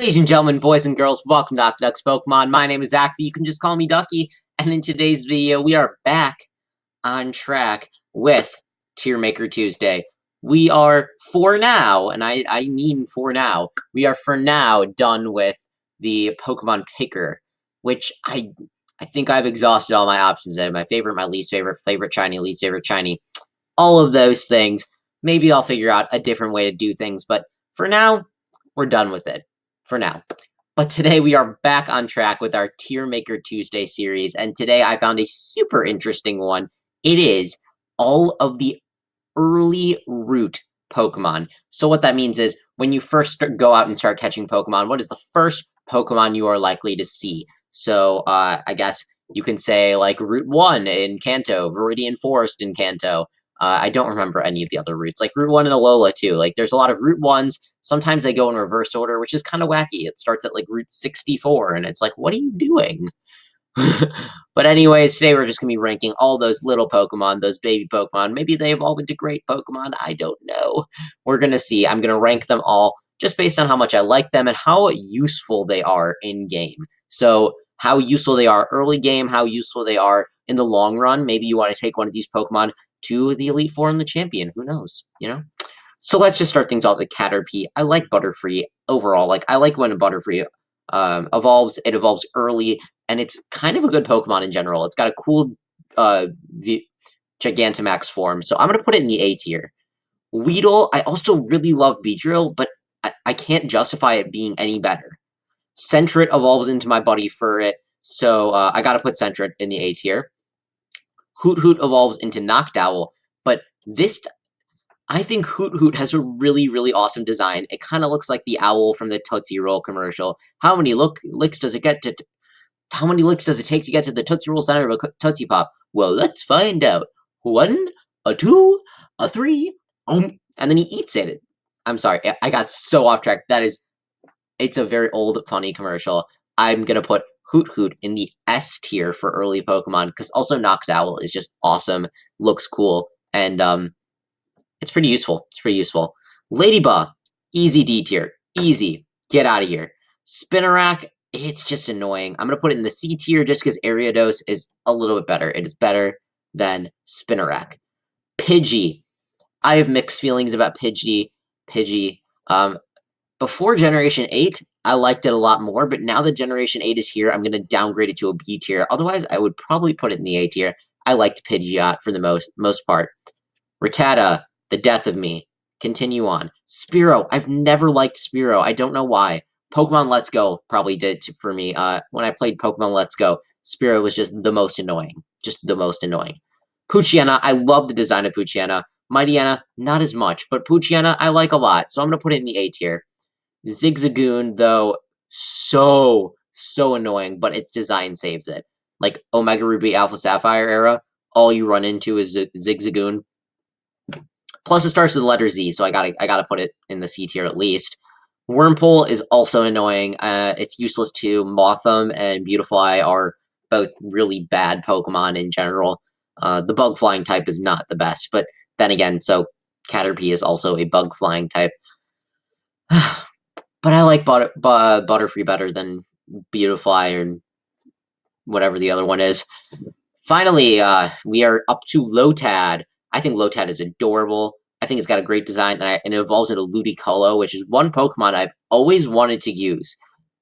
Ladies and gentlemen, boys and girls, welcome to Duck's Pokemon. My name is Zach, but you can just call me Ducky. And in today's video, we are back on track with Tier Maker Tuesday. We are, for now, and I mean for now, we are for now done with the Pokemon Picker, which I think I've exhausted all my options. My favorite, my least favorite, favorite shiny, least favorite shiny, all of those things. Maybe I'll figure out a different way to do things, but for now, we're done with it. For now. But today we are back on track with our Tier Maker Tuesday series, and today I found a super interesting one. It is all of the early root Pokemon. So what that means is, when you first go out and start catching Pokemon, what is the first Pokemon you are likely to see? So, I guess you can say, like, Route 1 in Kanto, Viridian Forest in Kanto. I don't remember any of the other routes, like Route 1 in Alola, too. Like, there's a lot of Route 1s. Sometimes they go in reverse order, which is kind of wacky. It starts at, like, Route 64, and it's like, what are you doing? But anyways, today we're just going to be ranking all those little Pokemon, those baby Pokemon. Maybe they evolve into great Pokemon, I don't know. We're going to see. I'm going to rank them all just based on how much I like them and how useful they are in-game. So, how useful they are early game, how useful they are in the long run. Maybe you want to take one of these Pokemon to the Elite Four and the Champion. Who knows, you know? So let's just start things off with Caterpie. I like Butterfree overall. Like, I like when a Butterfree evolves. It evolves early, and it's kind of a good Pokemon in general. It's got a cool Gigantamax form, so I'm going to put it in the A tier. Weedle, I also really love Beedrill, but I can't justify it being any better. Sentret evolves into my buddy Furret, so I gotta put Sentret in the A tier. Hoot Hoot evolves into Noctowl, but I think Hoot Hoot has a really, really awesome design. It kind of looks like the owl from the Tootsie Roll commercial. How many licks does it take to get to the Tootsie Roll center of a Tootsie Pop? Well, let's find out. 1, a 2, a 3, and then he eats it. I'm sorry, I got so off track. It's a very old, funny commercial. I'm gonna put Hoot Hoot in the S tier for early Pokemon, because also Noctowl is just awesome, looks cool, and it's pretty useful. It's pretty useful. Ladybug, easy D tier. Easy. Get out of here. Spinarak, it's just annoying. I'm going to put it in the C tier just because Ariados is a little bit better. It is better than Spinarak. Pidgey. I have mixed feelings about Pidgey. Before Generation 8, I liked it a lot more, but now that Generation 8 is here, I'm going to downgrade it to a B tier. Otherwise, I would probably put it in the A tier. I liked Pidgeot for the most part. Rattata, the death of me. Continue on. Spearow. I've never liked Spearow. I don't know why. Pokemon Let's Go probably did it for me. When I played Pokemon Let's Go, Spearow was just the most annoying. Just the most annoying. Poochyena. I love the design of Poochyena. Mightyena, not as much, but Poochyena I like a lot, so I'm going to put it in the A tier. Zigzagoon, though, so annoying, but its design saves it. Like, Omega Ruby Alpha Sapphire era, all you run into is Zigzagoon. Plus, it starts with the letter Z, so I gotta put it in the C tier at least. Wurmple is also annoying. It's useless too. Mothim and Beautifly are both really bad Pokemon in general. The bug flying type is not the best, but then again, so Caterpie is also a bug flying type. But I like Butterfree better than Beautifly or whatever the other one is. Finally, we are up to Lotad. I think Lotad is adorable. I think it's got a great design, and it evolves into Ludicolo, which is one Pokemon I've always wanted to use.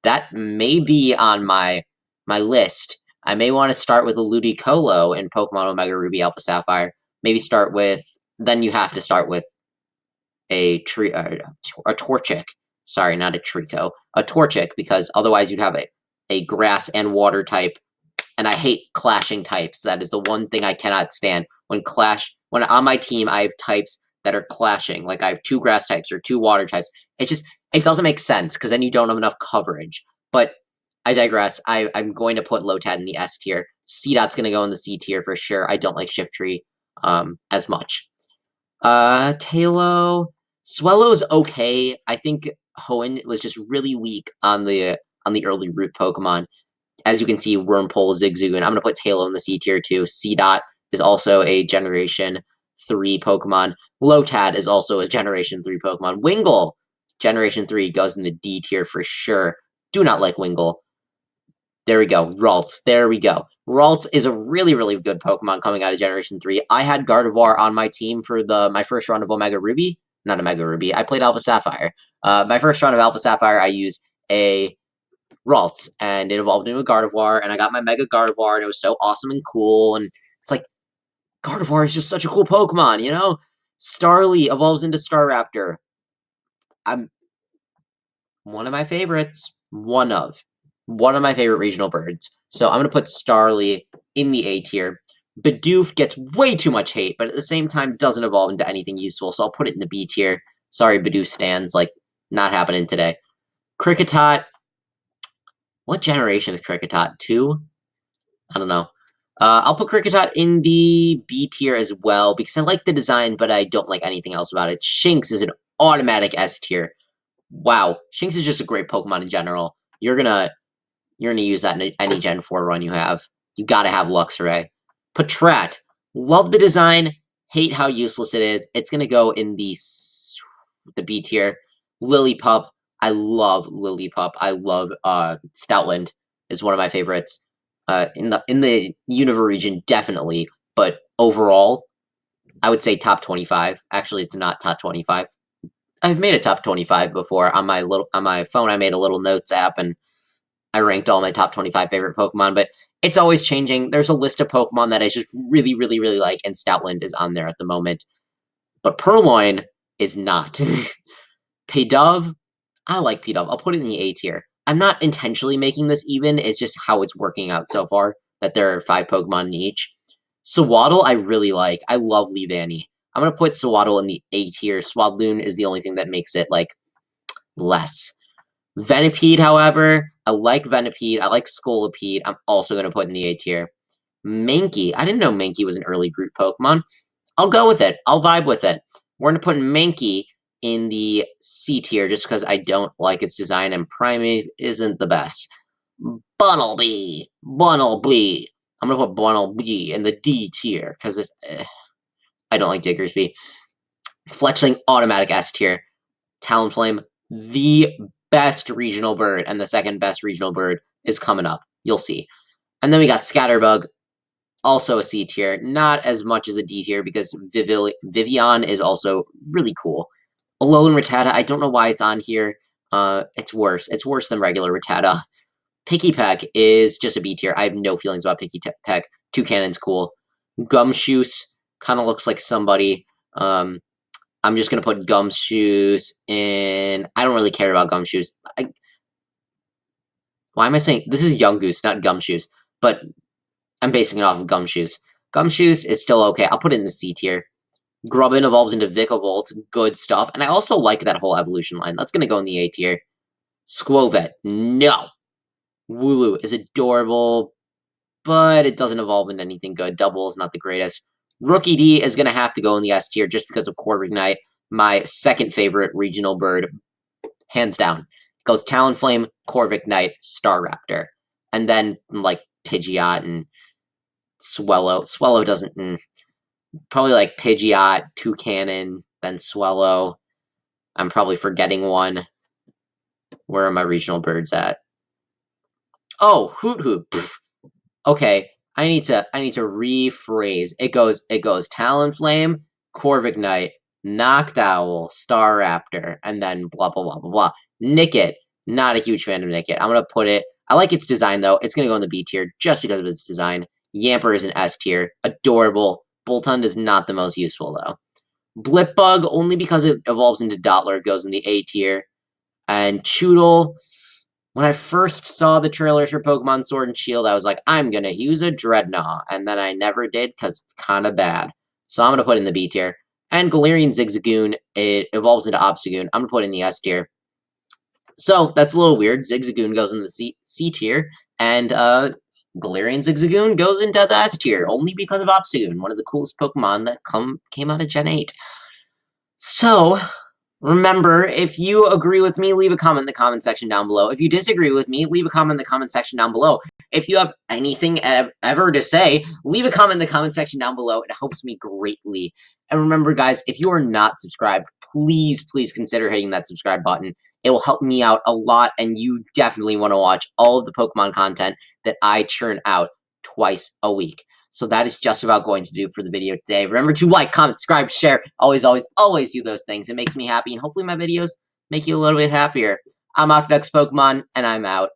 That may be on my list. I may want to start with a Ludicolo in Pokemon Omega Ruby Alpha Sapphire. Maybe start with... Then you have to start with a Torchic. Sorry, not a Trico. A Torchic, because otherwise you'd have a grass and water type. And I hate clashing types. That is the one thing I cannot stand. When on my team, I have types that are clashing. Like, I have 2 grass types or 2 water types. It doesn't make sense, because then you don't have enough coverage. But I digress. I'm going to put Lotad in the S tier. Seedot's going to go in the C tier for sure. I don't like Shiftry as much. Tailo. Swellow's okay. I think Hoenn was just really weak on the early root Pokemon. As you can see, Wurmple, Zigzagoon. I'm going to put Tailo in the C tier too. Seedot is also a Generation 3 Pokemon. Lotad is also a Generation 3 Pokemon. Wingull, Generation 3 goes in the D tier for sure. Do not like Wingull. There we go. Ralts. There we go. Ralts is a really, really good Pokemon coming out of Generation 3. I had Gardevoir on my team for my first run of Omega Ruby. Not Omega Ruby. I played Alpha Sapphire. My first run of Alpha Sapphire, I used a Ralts, and it evolved into a Gardevoir, and I got my Mega Gardevoir, and it was so awesome and cool, and it's like, Gardevoir is just such a cool Pokemon, you know? Starly evolves into Staraptor. I'm one of my favorites. One of my favorite regional birds. So I'm going to put Starly in the A tier. Bidoof gets way too much hate, but at the same time doesn't evolve into anything useful, so I'll put it in the B tier. Sorry, Bidoof stands, like, not happening today. Kricketot. What generation is Kricketot? 2? I don't know. I'll put Kricketot in the B tier as well, because I like the design, but I don't like anything else about it. Shinx is an automatic S tier. Wow, Shinx is just a great Pokemon in general. You're gonna use that in any Gen 4 run you have. You gotta have Luxray. Patrat. Love the design, hate how useless it is. It's gonna go in the B tier. Lillipup. I love Lillipup. I love Stoutland is one of my favorites. In the Unova region, definitely. But overall, I would say top 25. Actually, it's not top 25. I've made a top 25 before on my phone. I made a little notes app and I ranked all my top 25 favorite Pokemon, but it's always changing. There's a list of Pokemon that I just really, really, really like, and Stoutland is on there at the moment. But Purloin is not. Pidove, I like Pidove. I'll put it in the A tier. I'm not intentionally making this even, it's just how it's working out so far, that there are 5 Pokemon in each. Swaddle, I really like. I love Leavanny. I'm going to put Swaddle in the A tier. Swadloon is the only thing that makes it, like, less. Venipede, however, I like Venipede. I like Scolipede. I'm also going to put in the A tier. Minke. I didn't know Minke was an early group Pokemon. I'll go with it. I'll vibe with it. We're going to put Minke in the C tier just because I don't like its design and Primate isn't the best. Bunnelby. Bunnelby. I'm going to put Bunnelby in the D tier because I don't like Diggersby. Fletchling, automatic S tier. Talonflame, the best regional bird, and the second best regional bird is coming up. You'll see. And then we got Scatterbug, also a C tier. Not as much as a D tier because Vivian is also really cool. Alolan Rattata, I don't know why it's on here. It's worse. It's worse than regular Rattata. Pikipek is just a B tier. I have no feelings about Pikipek. Toucannon's cool. Gumshoos kind of looks like somebody. I'm just going to put Gumshoos in... I don't really care about Gumshoos. Why am I saying... This is Young Goose, not Gumshoos. But I'm basing it off of Gumshoos. Gumshoos is still okay. I'll put it in the C tier. Grubbin evolves into Vikavolt. Good stuff. And I also like that whole evolution line. That's going to go in the A tier. Squovet. No. Wooloo is adorable, but it doesn't evolve into anything good. Double is not the greatest. Rookie D is going to have to go in the S tier just because of Corviknight, my second favorite regional bird, hands down. It goes Talonflame, Corviknight, Staraptor, and then, like, Pidgeot and Swellow. Swellow doesn't... probably, like, Pidgeot, Toucannon, then Swellow. I'm probably forgetting one. Where are my regional birds at? Oh, Hoot Hoot. Pfft. Okay. I need to rephrase. It goes Talonflame, Corviknight, Noctowl, Staraptor, and then blah blah blah blah blah. Nickit. Not a huge fan of Nickit. I'm gonna put it. I like its design though. It's gonna go in the B tier just because of its design. Yamper is an S tier. Adorable. Boltund is not the most useful though. Blipbug, only because it evolves into Dottler, goes in the A tier. And Choodle. When I first saw the trailers for Pokemon Sword and Shield, I was like, I'm gonna use a Dreadnought, and then I never did because it's kind of bad. So I'm gonna put it in the B tier. And Galarian Zigzagoon, it evolves into Obstagoon. I'm gonna put it in the S tier. So that's a little weird. Zigzagoon goes in the C tier, and Galarian Zigzagoon goes into the S tier, only because of Obstagoon, one of the coolest Pokemon that came out of Gen 8. So, remember, if you agree with me, leave a comment in the comment section down below. If you disagree with me, leave a comment in the comment section down below. if you have anything ever to say, leave a comment in the comment section down below. It helps me greatly. And remember, guys, if you are not subscribed, please consider hitting that subscribe button. It will help me out a lot, and you definitely want to watch all of the Pokemon content that I churn out twice a week. So that is just about going to do for the video today. Remember to like, comment, subscribe, share. Always do those things. It makes me happy, and hopefully my videos make you a little bit happier. I'm Octodux Pokemon, and I'm out.